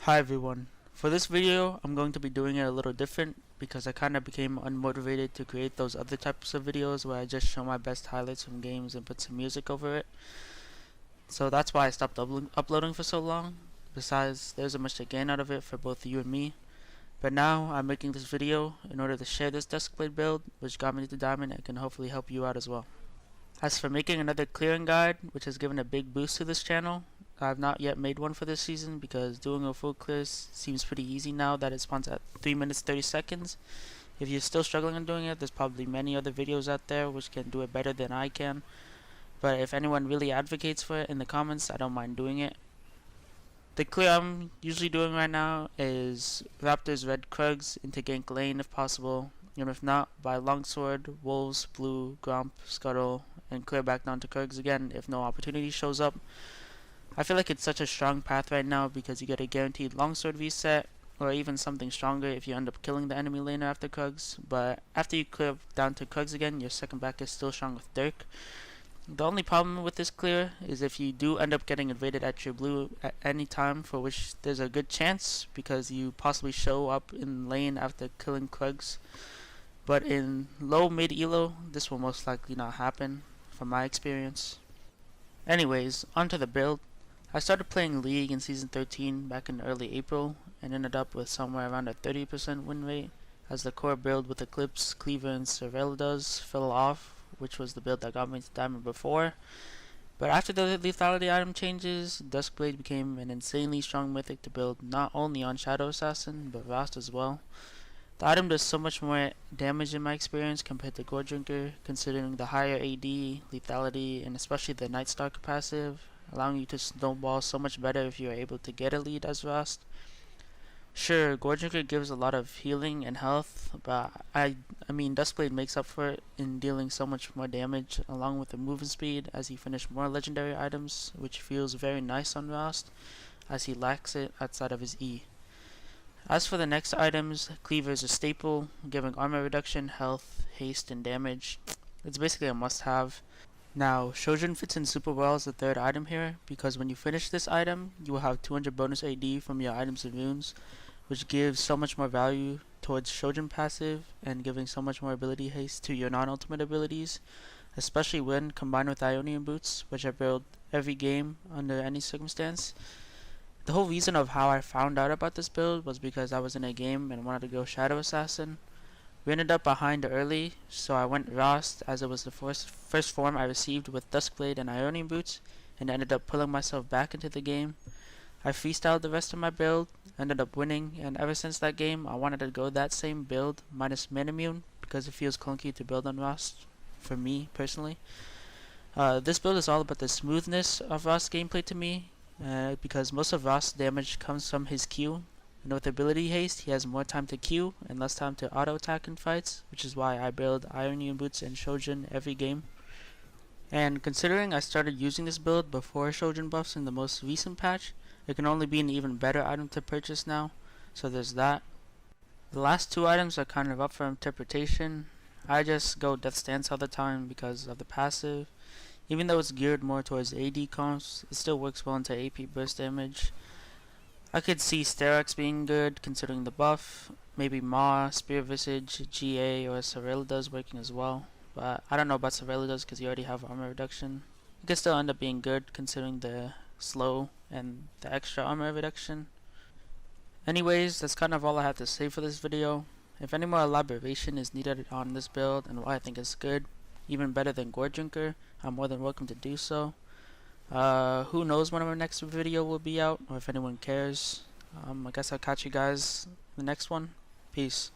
Hi everyone. For this video, I'm going to be doing it a little different because I kind of became unmotivated to create those other types of videos where I just show my best highlights from games and put some music over it. So that's why I stopped uploading for so long. Besides, there's a much to gain out of it for both you and me. But now, I'm making this video in order to share this Duskblade build, which got me to Diamond and can hopefully help you out as well. As for making another clearing guide, which has given a big boost to this channel, I've not yet made one for this season because doing a full clear seems pretty easy now that it spawns at 3 minutes 30 seconds. If you're still struggling on doing it, there's probably many other videos out there which can do it better than I can. But if anyone really advocates for it in the comments, I don't mind doing it. The clear I'm usually doing right now is Raptors Red Krugs into gank lane if possible, and if not, by Longsword, Wolves, Blue, Gromp, Scuttle, and clear back down to Krugs again if no opportunity shows up. I feel like it's such a strong path right now because you get a guaranteed longsword reset, or even something stronger if you end up killing the enemy laner after Krugs, but after you clear down to Krugs again, your second back is still strong with Dirk. The only problem with this clear is if you do end up getting invaded at your blue at any time, for which there's a good chance because you possibly show up in lane after killing Krugs. But in low mid elo, this will most likely not happen from my experience. Anyways, onto the build. I started playing League in Season 13 back in early April and ended up with somewhere around a 30% win rate, as the core build with Eclipse, Cleaver, and Cervelidas fell off, which was the build that got me to Diamond before. But after the lethality item changes, Duskblade became an insanely strong mythic to build not only on Shadow Assassin, but Rost as well. The item does so much more damage in my experience compared to Gore Drinker, considering the higher AD, lethality, and especially the Night Stalker passive, allowing you to snowball so much better if you are able to get a lead as Rost. Sure, Gore Drinker gives a lot of healing and health, but I mean Duskblade makes up for it in dealing so much more damage, along with the movement speed as he finished more legendary items, which feels very nice on Rost, as he lacks it outside of his E. As for the next items, Cleaver is a staple, giving armor reduction, health, haste, and damage. It's basically a must-have. Now, Shojin fits in super well as the third item here, because when you finish this item, you will have 200 bonus AD from your items and runes, which gives so much more value towards Shojin passive, and giving so much more ability haste to your non-ultimate abilities, especially when combined with Ionian Boots, which I build every game under any circumstance. The whole reason of how I found out about this build was because I was in a game and wanted to go Shadow Assassin. We ended up behind early, so I went Rost as it was the first form I received with Duskblade and Ionian Boots, and ended up pulling myself back into the game. I freestyled the rest of my build, ended up winning, and ever since that game I wanted to go that same build minus Manamune because it feels clunky to build on Rost, for me personally. This build is all about the smoothness of Rost gameplay to me, because most of Rost's damage comes from his Q, and with ability haste he has more time to Q and less time to auto attack in fights, which is why I build Ionian Boots and Shojin every game. And considering I started using this build before Shojin buffs in the most recent patch, it can only be an even better item to purchase now, so there's that. The last two items are kind of up for interpretation. I just go Death Stance all the time because of the passive. Even though it's geared more towards AD comps, it still works well into AP burst damage. I could see Sterak's being good considering the buff, maybe Maw, Spear Visage, GA, or Cervelidas working as well, but I don't know about Cervelidas because you already have armor reduction. It could still end up being good considering the slow and the extra armor reduction. Anyways, that's kind of all I have to say for this video. If any more elaboration is needed on this build and why I think it's good, even better than Gore Drinker, I'm more than welcome to do so. Who knows when our next video will be out, or if anyone cares. I guess I'll catch you guys in the next one. Peace.